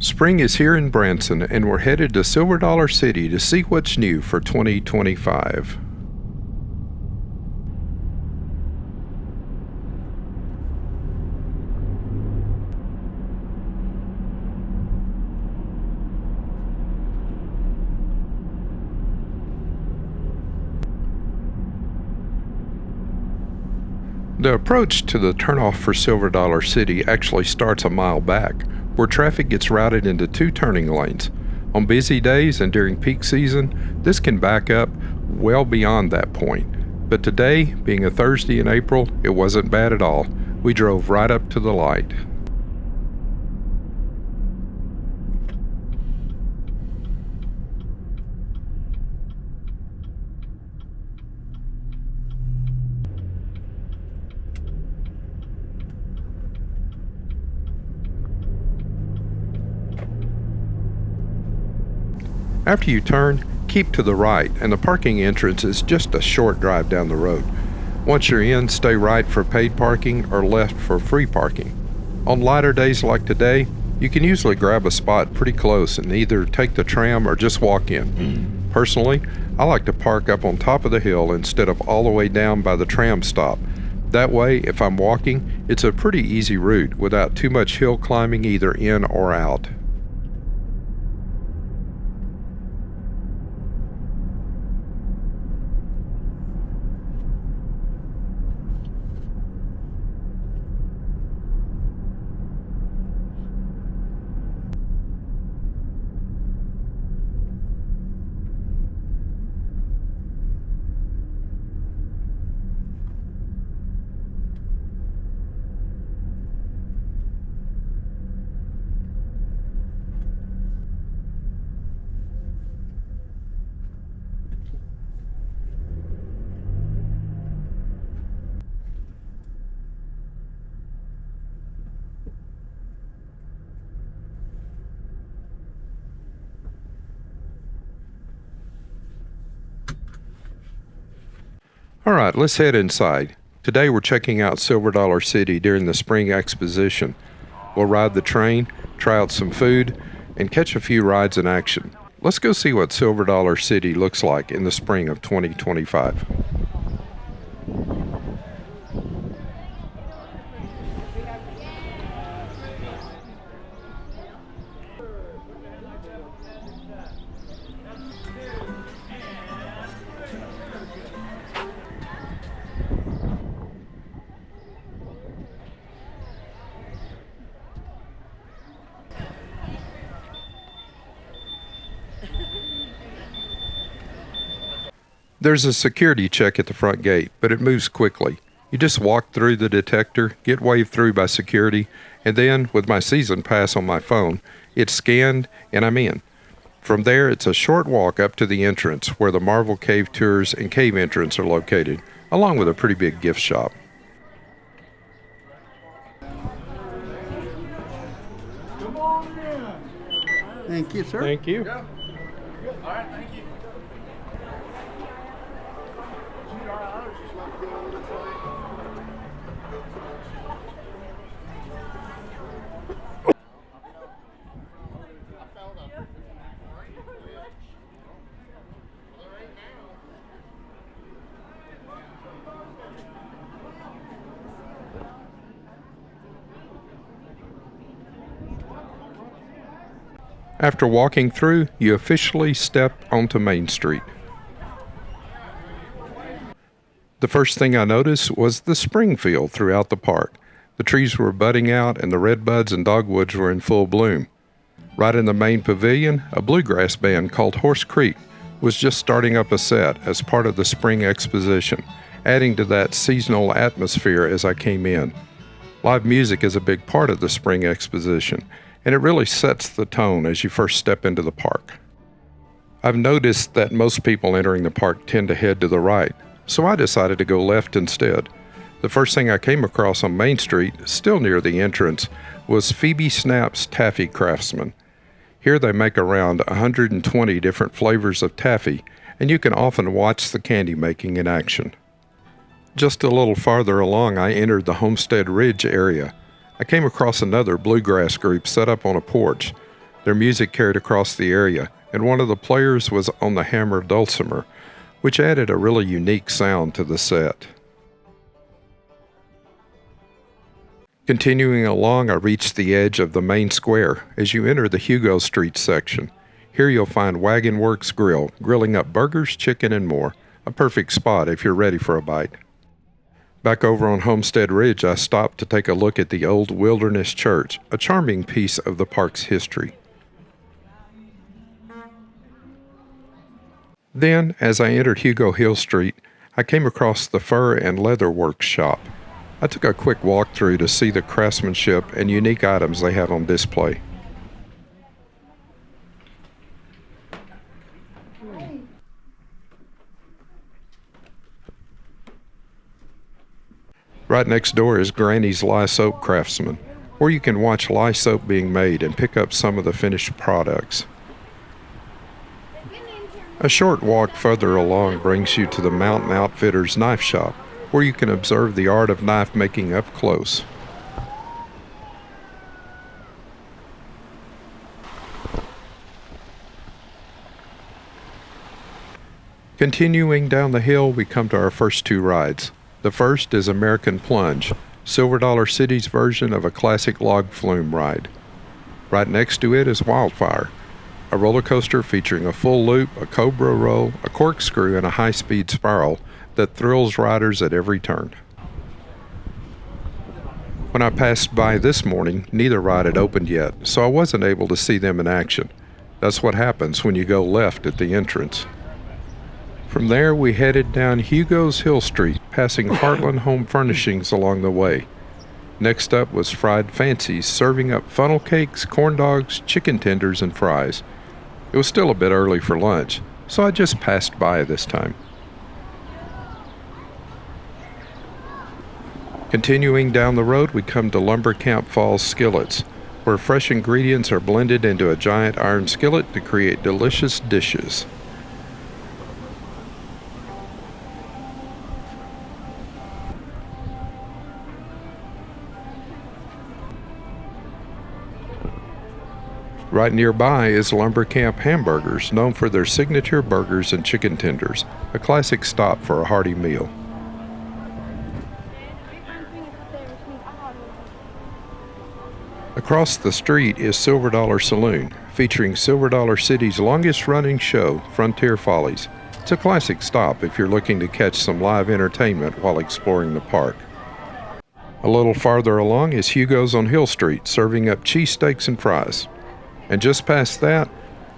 Spring is here in Branson, and we're headed to Silver Dollar City to see what's new for 2025. The approach to the turnoff for Silver Dollar City actually starts a mile back, where traffic gets routed into two turning lanes. On busy days and during peak season, this can back up well beyond that point. But today, being a Thursday in April, it wasn't bad at all. We drove right up to the light. After you turn, keep to the right, and the parking entrance is just a short drive down the road. Once you're in, stay right for paid parking or left for free parking. On lighter days like today, you can usually grab a spot pretty close and either take the tram or just walk in. Personally, I like to park up on top of the hill instead of all the way down by the tram stop. That way, if I'm walking, it's a pretty easy route without too much hill climbing either in or out. Alright, let's head inside. Today we're checking out Silver Dollar City during the Spring Exposition. We'll ride the train, try out some food, and catch a few rides in action. Let's go see what Silver Dollar City looks like in the spring of 2025. There's a security check at the front gate, but it moves quickly. You just walk through the detector, get waved through by security, and then, with my season pass on my phone, it's scanned and I'm in. From there, it's a short walk up to the entrance where the Marvel Cave Tours and Cave Entrance are located, along with a pretty big gift shop. Come on in. Thank you, sir. Thank you. Yeah. Good. All right, thank you. After walking through, you officially step onto Main Street. The first thing I noticed was the spring feel throughout the park. The trees were budding out and the redbuds and dogwoods were in full bloom. Right in the main pavilion, a bluegrass band called Horse Creek was just starting up a set as part of the Spring Exposition, adding to that seasonal atmosphere as I came in. Live music is a big part of the Spring Exposition, and it really sets the tone as you first step into the park. I've noticed that most people entering the park tend to head to the right, so I decided to go left instead. The first thing I came across on Main Street, still near the entrance, was Phoebe Snap's Taffy Craftsman. Here they make around 120 different flavors of taffy, and you can often watch the candy making in action. Just a little farther along, I entered the Homestead Ridge area. I came across another bluegrass group set up on a porch. Their music carried across the area, and one of the players was on the hammer dulcimer, which added a really unique sound to the set. Continuing along, I reached the edge of the main square as you enter the Hugo Street section. Here you'll find Wagon Works Grill, grilling up burgers, chicken, and more. A perfect spot if you're ready for a bite. Back over on Homestead Ridge, I stopped to take a look at the old Wilderness Church, a charming piece of the park's history. Then, as I entered Hugo Hill Street, I came across the Fur and Leather Works shop. I took a quick walk through to see the craftsmanship and unique items they have on display. Right next door is Granny's Lye Soap Craftsman, where you can watch lye soap being made and pick up some of the finished products. A short walk further along brings you to the Mountain Outfitters Knife Shop, where you can observe the art of knife making up close. Continuing down the hill, we come to our first two rides. The first is American Plunge, Silver Dollar City's version of a classic log flume ride. Right next to it is Wildfire, a roller coaster featuring a full loop, a cobra roll, a corkscrew, and a high-speed spiral that thrills riders at every turn. When I passed by this morning, neither ride had opened yet, so I wasn't able to see them in action. That's what happens when you go left at the entrance. From there, we headed down Hugo's Hill Street, passing Heartland Home Furnishings along the way. Next up was Fried Fancies, serving up funnel cakes, corn dogs, chicken tenders, and fries. It was still a bit early for lunch, so I just passed by this time. Continuing down the road, we come to Lumber Camp Falls Skillets, where fresh ingredients are blended into a giant iron skillet to create delicious dishes. Right nearby is Lumber Camp Hamburgers, known for their signature burgers and chicken tenders, a classic stop for a hearty meal. Across the street is Silver Dollar Saloon, featuring Silver Dollar City's longest-running show, Frontier Follies. It's a classic stop if you're looking to catch some live entertainment while exploring the park. A little farther along is Hugo's on Hill Street, serving up cheesesteaks and fries. And just past that,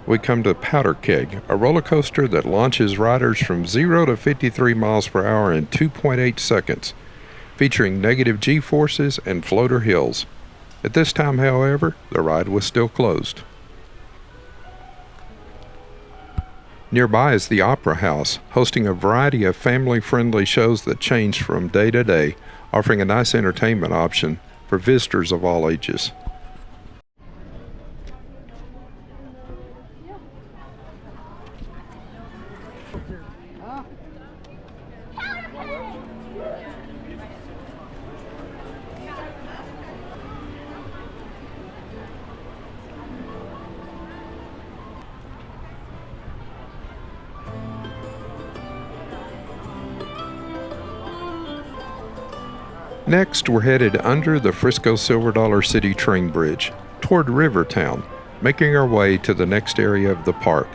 we come to Powder Keg, a roller coaster that launches riders from 0 to 53 miles per hour in 2.8 seconds, featuring negative G-forces and floater hills. At this time, however, the ride was still closed. Nearby is the Opera House, hosting a variety of family-friendly shows that change from day to day, offering a nice entertainment option for visitors of all ages. Next, we're headed under the Frisco Silver Dollar City train bridge toward Rivertown, making our way to the next area of the park.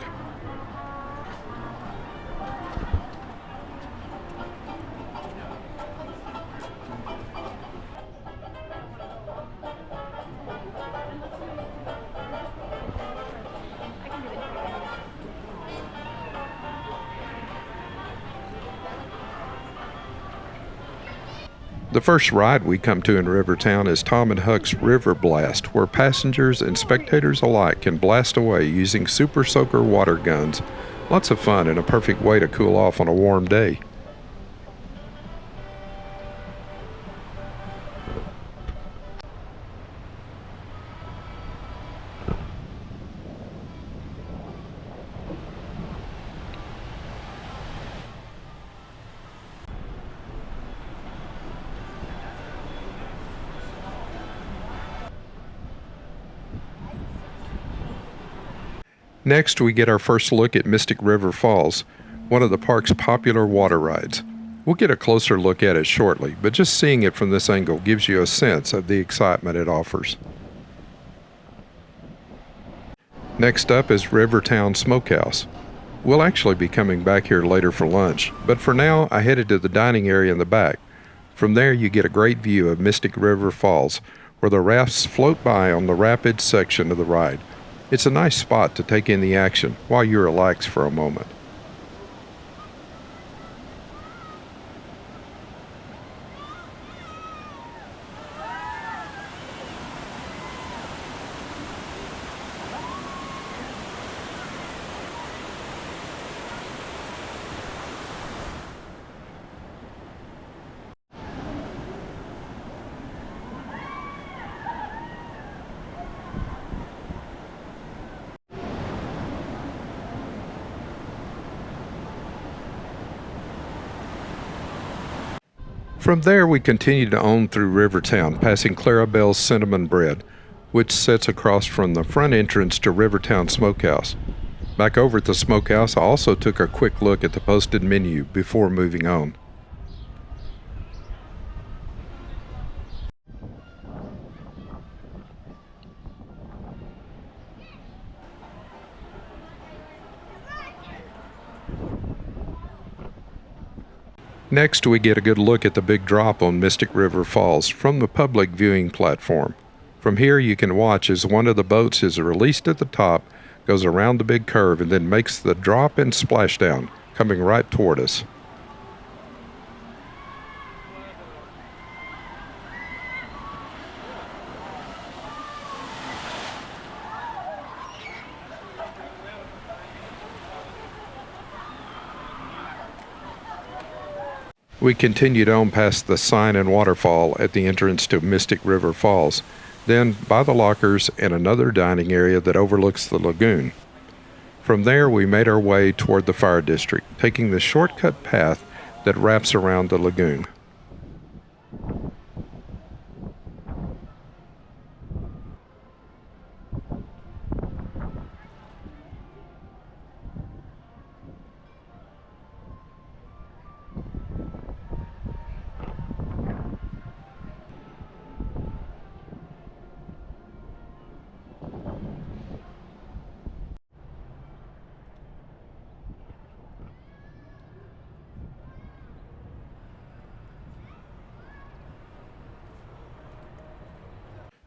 The first ride we come to in Rivertown is Tom and Huck's River Blast, where passengers and spectators alike can blast away using Super Soaker water guns. Lots of fun and a perfect way to cool off on a warm day. Next, we get our first look at Mystic River Falls, one of the park's popular water rides. We'll get a closer look at it shortly, but just seeing it from this angle gives you a sense of the excitement it offers. Next up is Rivertown Smokehouse. We'll actually be coming back here later for lunch, but for now I headed to the dining area in the back. From there you get a great view of Mystic River Falls, where the rafts float by on the rapid section of the ride. It's a nice spot to take in the action while you relax for a moment. From there, we continued on through Rivertown, passing Clarabelle's Cinnamon Bread, which sits across from the front entrance to Rivertown Smokehouse. Back over at the Smokehouse, I also took a quick look at the posted menu before moving on. Next, we get a good look at the big drop on Mystic River Falls from the public viewing platform. From here, you can watch as one of the boats is released at the top, goes around the big curve, and then makes the drop and splashdown, coming right toward us. We continued on past the sign and waterfall at the entrance to Mystic River Falls, then by the lockers and another dining area that overlooks the lagoon. From there, we made our way toward the fire district, taking the shortcut path that wraps around the lagoon.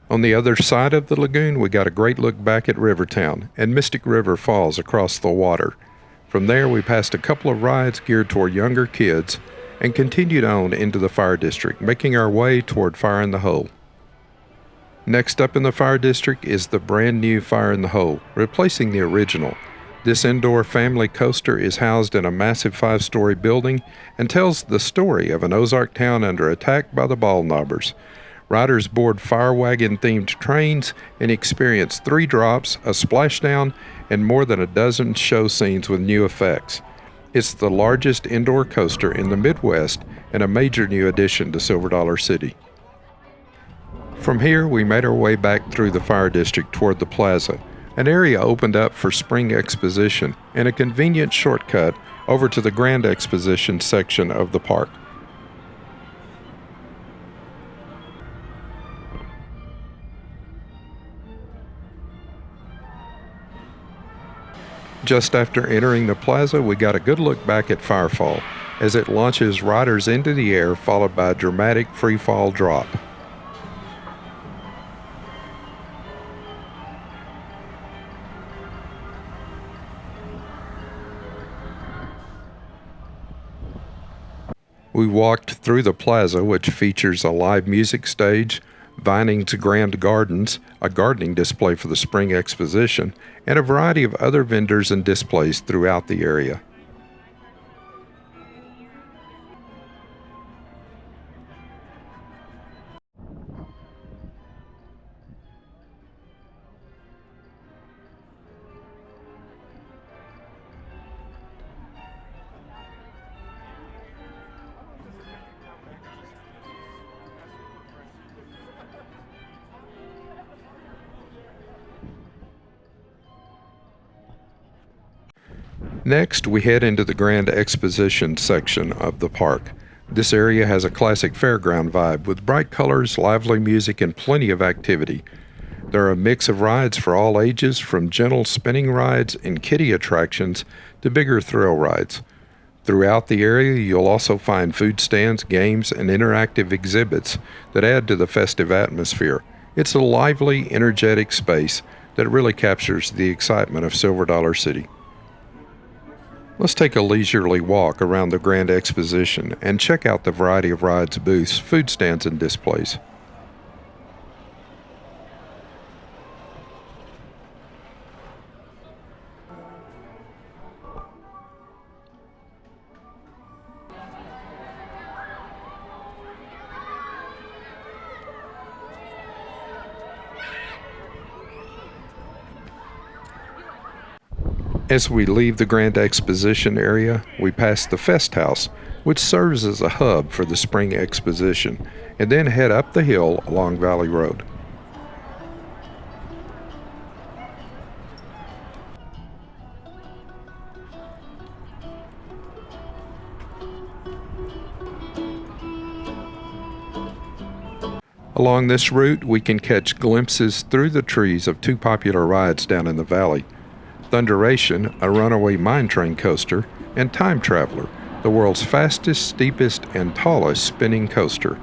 On the other side of the lagoon, we got a great look back at Rivertown and Mystic River Falls across the water. From there, we passed a couple of rides geared toward younger kids and continued on into the fire district, making our way toward Fire in the Hole. Next up in the fire district is the brand new Fire in the Hole, replacing the original. This indoor family coaster is housed in a massive 5-story building and tells the story of an Ozark town under attack by the ball knobbers. Riders board fire wagon-themed trains and experience 3 drops, a splashdown, and more than a dozen show scenes with new effects. It's the largest indoor coaster in the Midwest and a major new addition to Silver Dollar City. From here, we made our way back through the fire district toward the Plaza. An area opened up for Spring Exposition and a convenient shortcut over to the Grand Exposition section of the park. Just after entering the plaza, we got a good look back at Firefall as it launches riders into the air, followed by a dramatic free-fall drop. We walked through the plaza, which features a live music stage, Vining's Grand Gardens, a gardening display for the Spring Exposition, and a variety of other vendors and displays throughout the area. Next, we head into the Grand Exposition section of the park. This area has a classic fairground vibe with bright colors, lively music, and plenty of activity. There are a mix of rides for all ages, from gentle spinning rides and kiddie attractions to bigger thrill rides. Throughout the area, you'll also find food stands, games, and interactive exhibits that add to the festive atmosphere. It's a lively, energetic space that really captures the excitement of Silver Dollar City. Let's take a leisurely walk around the Grand Exposition and check out the variety of rides, booths, food stands, and displays. As we leave the Grand Exposition area, we pass the Fest House, which serves as a hub for the Spring Exposition, and then head up the hill along Valley Road. Along this route, we can catch glimpses through the trees of two popular rides down in the valley: Thunderation, a runaway mine train coaster, and Time Traveler, the world's fastest, steepest, and tallest spinning coaster.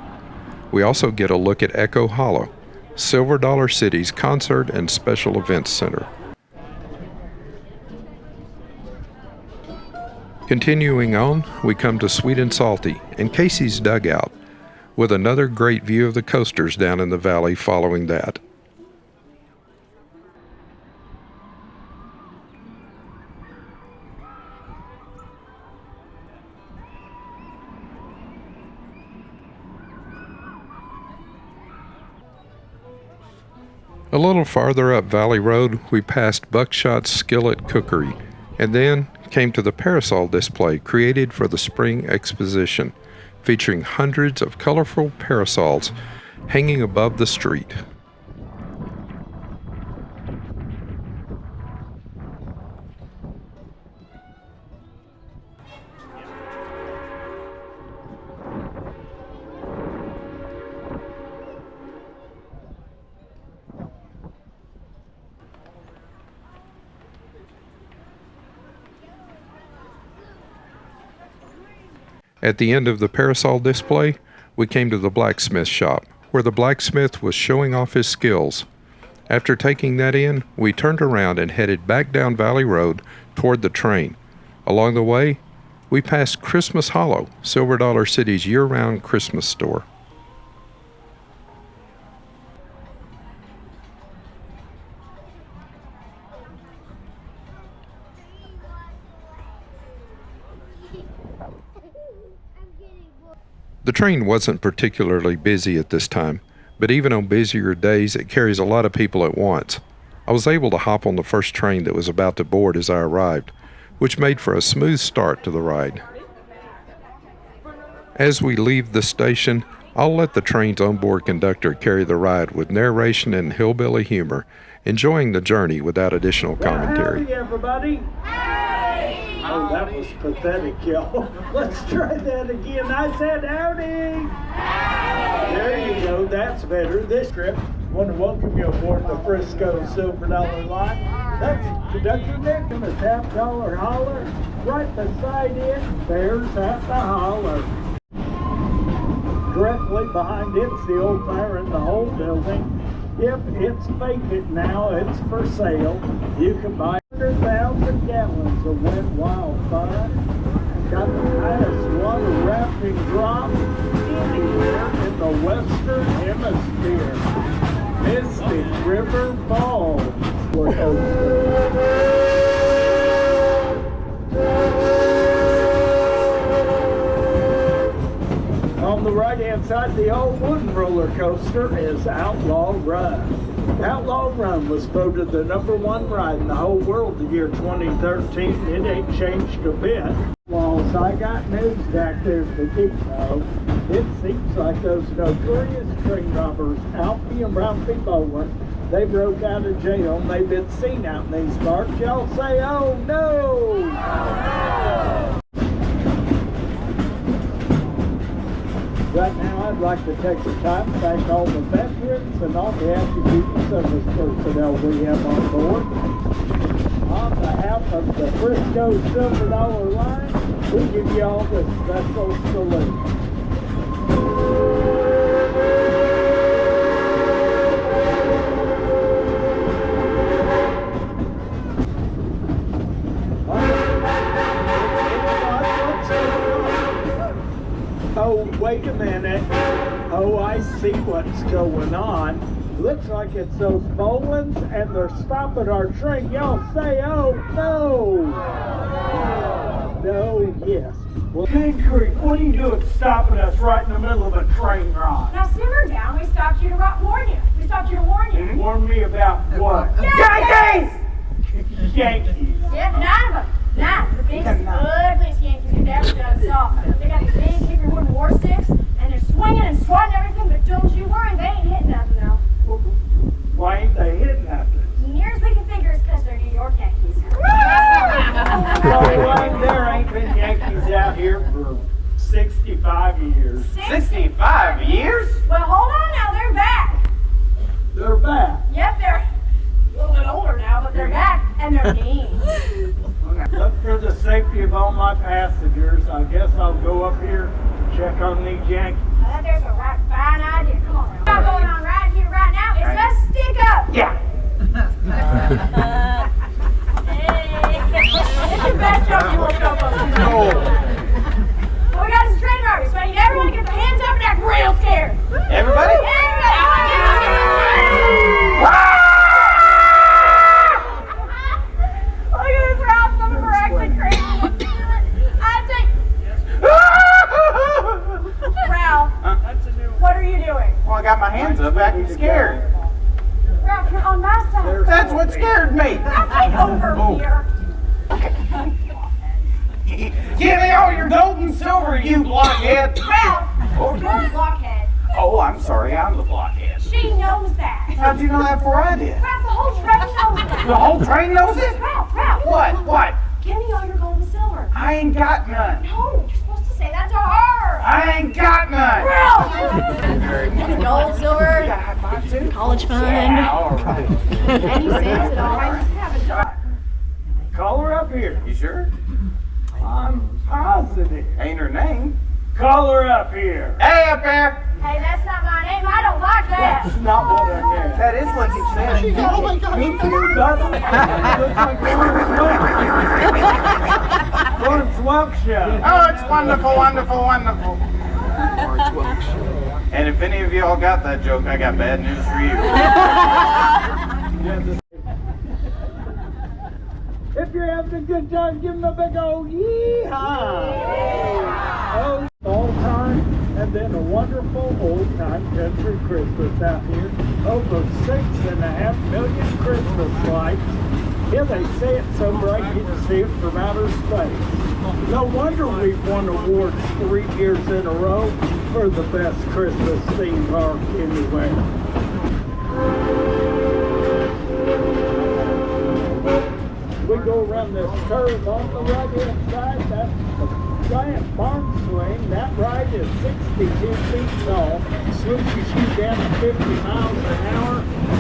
We also get a look at Echo Hollow, Silver Dollar City's concert and special events center. Continuing on, we come to Sweet and Salty and Casey's Dugout, with another great view of the coasters down in the valley following that. A little farther up Valley Road, we passed Buckshot's Skillet Cookery, and then came to the parasol display created for the Spring Exposition, featuring hundreds of colorful parasols hanging above the street. At the end of the parasol display, we came to the blacksmith shop, where the blacksmith was showing off his skills. After taking that in, we turned around and headed back down Valley Road toward the train. Along the way, we passed Christmas Hollow, Silver Dollar City's year-round Christmas store. The train wasn't particularly busy at this time, but even on busier days, it carries a lot of people at once. I was able to hop on the first train that was about to board as I arrived, which made for a smooth start to the ride. As we leave the station, I'll let the train's onboard conductor carry the ride with narration and hillbilly humor, enjoying the journey without additional commentary. Howdy, everybody. Oh, that was pathetic, y'all. Let's try that again. I said howdy. There you go. That's better. This trip, I want to welcome you aboard the Frisco Silver Dollar Line. That's Conductor Nick and the $1/2 holler. Right beside it, there's at the holler. Directly behind it's the old fire in the whole building. Yep, it's vacant now. It's for sale. You can buy 100,000 gallons of wet wildfire. Got the highest water rafting drop anywhere in the Western Hemisphere. Mystic River Falls. On the right-hand side, the old wooden roller coaster is Outlaw Run. Outlaw Run was voted the #1 ride in the whole world the year 2013. It ain't changed a bit. Well, so I got news back there to keep though. It seems like those notorious train robbers, Alfie and Ralphie Bowen, They broke out of jail and they've been seen out in these parks. Y'all say, oh no! Right now, I'd like to take the time to thank all the veterans and all the active duty service personnel we have on board. On behalf of the Frisco Silver Dollar Line, we give you all this special salute. Oh, wait a minute. Oh, I see what's going on. Looks like it's those Bolins and they're stopping our train. Y'all say, oh, no. No, yes. Well, Big Creek, what are you doing stopping us right in the middle of a train ride? Now simmer down. We stopped you to warn you. We stopped you to warn you. Warn me about what? Yankees! Yankees. Yeah, 9 of them. 9. The biggest, ugliest Yankees you've ever done saw. They got these big hickory wooden war sticks, and they're swinging and swatting everything, but don't you worry, they ain't hitting nothing though. Why ain't they hitting nothing? Near as we can figure is because they're New York Yankees. There ain't been Yankees out here for 65 years. 65 years? Well, hold on now, they're back. They're back. Yep, they're a little bit older now, but they're back, and they're mean. Look, for the safety of all my passengers, I guess I'll go up here and check on these Yankees. There's a right fine idea. Come on. What's going on right here, right now is a stick up. Yeah. It's the best joke you will go for. Well, we got some train drivers, so I need everyone to get their hands up and act real scared. Everybody? Everybody! Look at this route, some of them are actually crazy. I think... Ralph, what are you doing? Well, I got my hands up, acting scared. Ralph, you're on my side. That's what scared me. Now get over here. Give me all your gold and silver, you blockhead. Ralph, you're the blockhead. Oh, I'm sorry, I'm the blockhead. She knows that. How'd you know that before I did? Ralph, the whole train knows that. The whole train knows it? Ralph, Ralph. What? Give me all your gold and silver. I ain't got none. No, you're supposed to say that to her. I ain't got none. Ralph! Gold, silver, You got a high five too? college fund. Yeah, all right. Any cents at all. I just haven't done. Call her up here. You sure? I'm positive. Ain't her name. Call her up here. Hey, up there. Hey, that's not my name. I don't like that. That's not what I meant. That is what you said. Oh my God. Me too, brother. Looks like Lawrence Welk show. Oh, it's wonderful, wonderful, wonderful. And if any of y'all got that joke, I got bad news for you. If you're having a good time, give them a big old yeehaw. Oh, all time, and then a wonderful old time country Christmas out here. Over 6.5 million Christmas lights. Yeah, they say it so bright you can see it from outer space. No wonder we've won awards 3 years in a row for the best Christmas theme park anywhere. We go around this curve on the right-hand side. That's the giant barn swing. That ride is 62 feet tall. Swooshes you down to 50 miles an hour.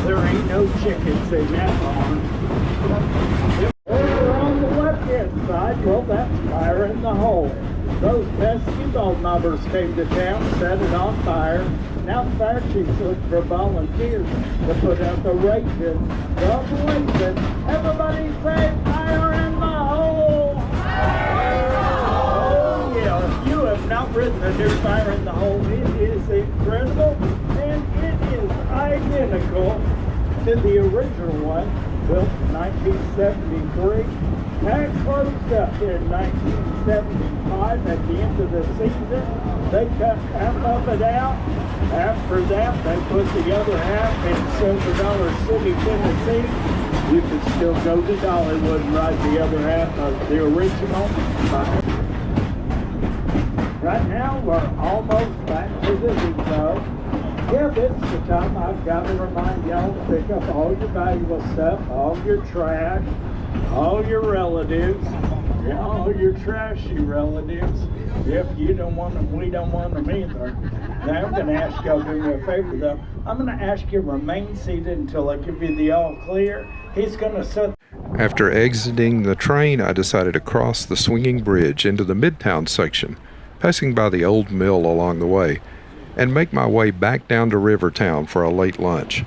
There ain't no chickens in that barn. Over on the left-hand side, well, that's fire in the hole. Those pesky ball numbers came to town, set it on fire. Now fire chiefs look for volunteers to put out the raging, the blazing. Everybody say fire in the hole! Oh yeah, if you have not ridden the new Fire in the Hole, it is incredible and it is identical to the original one, built in 1973. That closed up in 1975 at the end of the season. They cut half of it out. After that, they put the other half in Silver Dollar City, Tennessee. You can still go to Dollywood and ride the other half of the original. Right now, we're almost back to the depot. Yep, it's the time I've got to remind y'all to pick up all your valuable stuff, all your trash, all your relatives, all your trashy relatives. If you don't want them, we don't want them either. Now I'm going to ask y'all to do me a favor though. I'm going to ask you to remain seated until I give you the all clear. He's going to sit. After exiting the train, I decided to cross the swinging bridge into the Midtown section, passing by the old mill along the way, and make my way back down to Rivertown for a late lunch.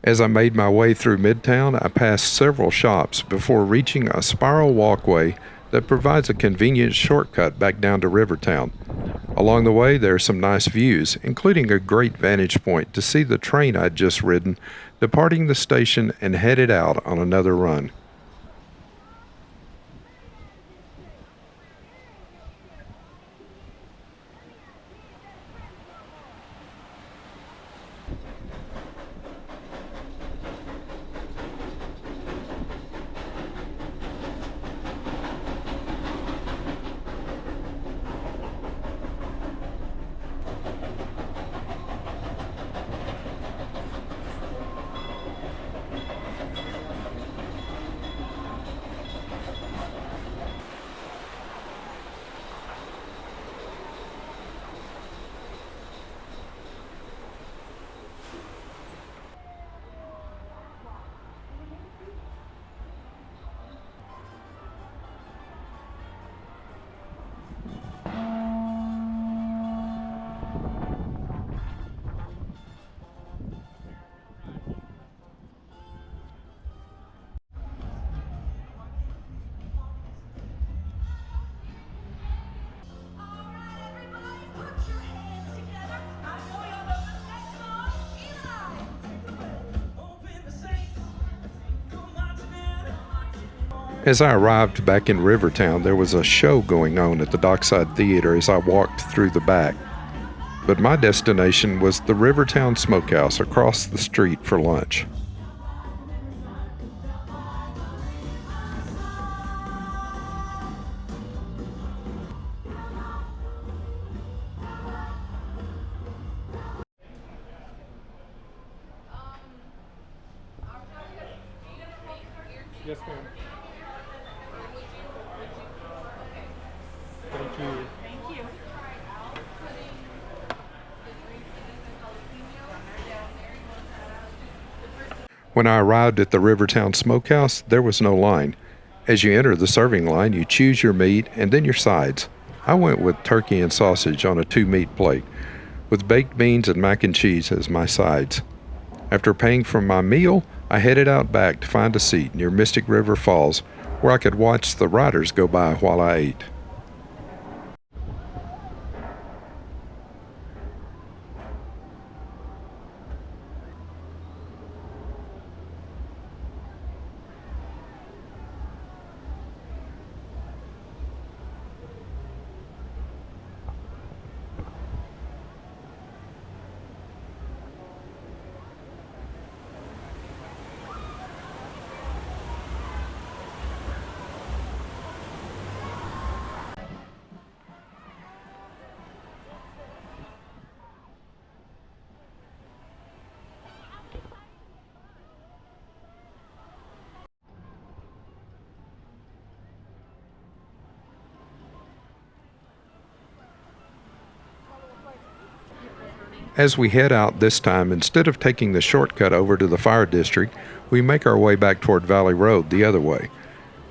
As I made my way through Midtown, I passed several shops before reaching a spiral walkway that provides a convenient shortcut back down to Rivertown. Along the way, there are some nice views, including a great vantage point to see the train I'd just ridden departing the station and headed out on another run. As I arrived back in Rivertown, there was a show going on at the Dockside Theater as I walked through the back. But my destination was the Rivertown Smokehouse across the street for lunch. Yes, ma'am. Thank you. Thank you. When I arrived at the Rivertown Smokehouse, there was no line. As you enter the serving line, you choose your meat and then your sides. I went with turkey and sausage on a 2-meat plate, with baked beans and mac and cheese as my sides. After paying for my meal, I headed out back to find a seat near Mystic River Falls where I could watch the riders go by while I ate. As we head out this time, instead of taking the shortcut over to the fire district, we make our way back toward Valley Road the other way,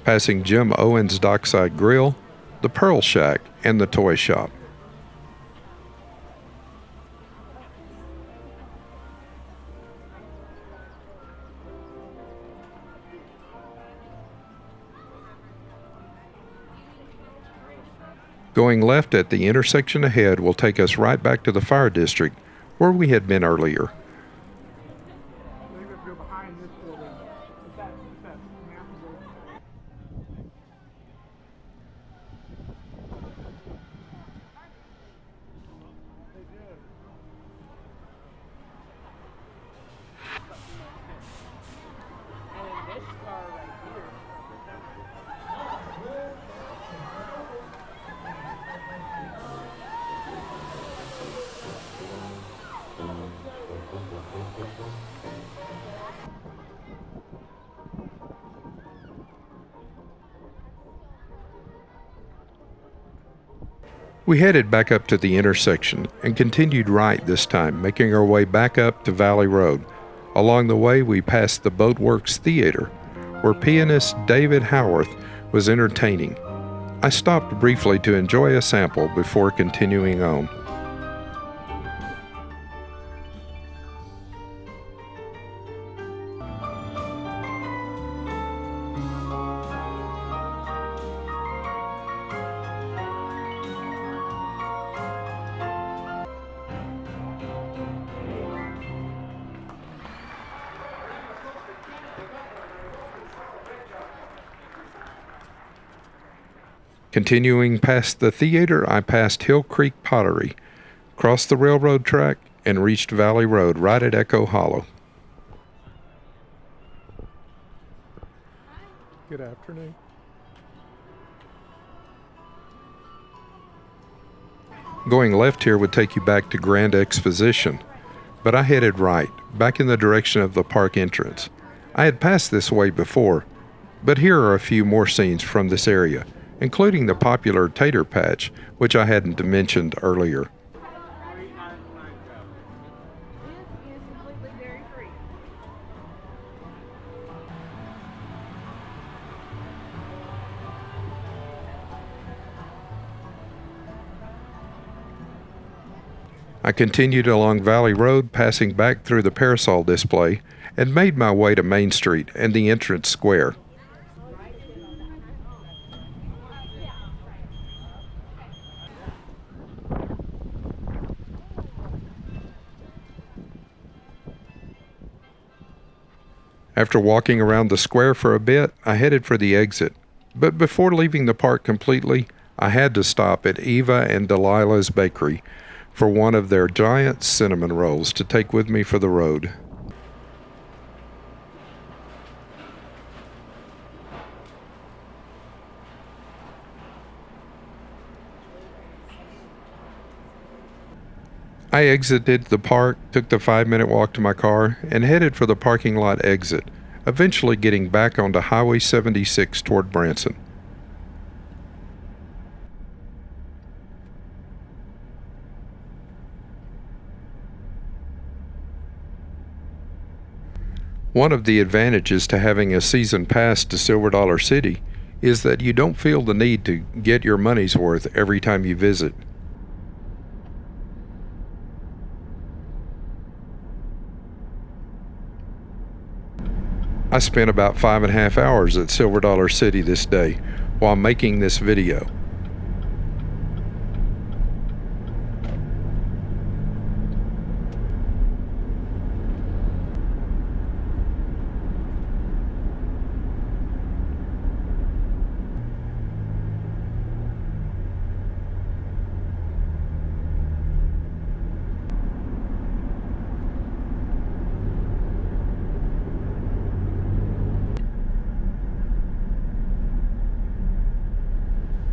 passing Jim Owens' Dockside Grill, the Pearl Shack, and the toy shop. Going left at the intersection ahead will take us right back to the fire district, where we had been earlier. We headed back up to the intersection and continued right this time, making our way back up to Valley Road. Along the way, we passed the Boatworks Theater, where pianist David Howarth was entertaining. I stopped briefly to enjoy a sample before continuing on. Continuing past the theater, I passed Hill Creek Pottery, crossed the railroad track, and reached Valley Road right at Echo Hollow. Good afternoon. Going left here would take you back to Spring Exposition, but I headed right, back in the direction of the park entrance. I had passed this way before, but here are a few more scenes from this area, including the popular Tater Patch, which I hadn't mentioned earlier. I continued along Valley Road, passing back through the parasol display, and made my way to Main Street and the entrance square. After walking around the square for a bit, I headed for the exit. But before leaving the park completely, I had to stop at Eva and Delilah's Bakery for one of their giant cinnamon rolls to take with me for the road. I exited the park, took the 5-minute walk to my car, and headed for the parking lot exit, eventually getting back onto Highway 76 toward Branson. One of the advantages to having a season pass to Silver Dollar City is that you don't feel the need to get your money's worth every time you visit. I spent about 5.5 hours at Silver Dollar City this day while making this video.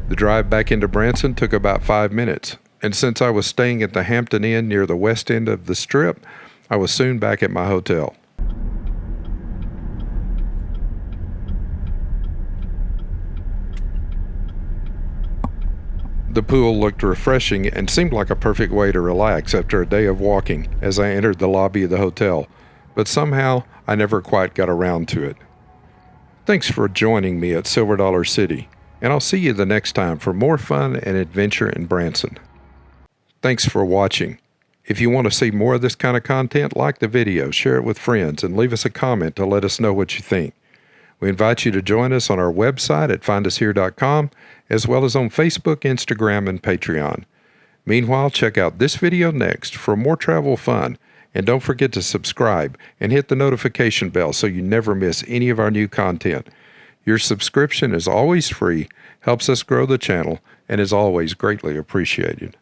The drive back into Branson took about 5 minutes, and since I was staying at the Hampton Inn near the west end of the Strip, I was soon back at my hotel. The pool looked refreshing and seemed like a perfect way to relax after a day of walking as I entered the lobby of the hotel, but somehow I never quite got around to it. Thanks for joining me at Silver Dollar City, and I'll see you the next time for more fun and adventure in Branson. Thanks for watching. If you want to see more of this kind of content, like the video, share it with friends, and leave us a comment to let us know what you think. We invite you to join us on our website at findushere.com, as well as on Facebook, Instagram, and Patreon. Meanwhile, check out this video next for more travel fun, and don't forget to subscribe and hit the notification bell so you never miss any of our new content. Your subscription is always free, helps us grow the channel, and is always greatly appreciated.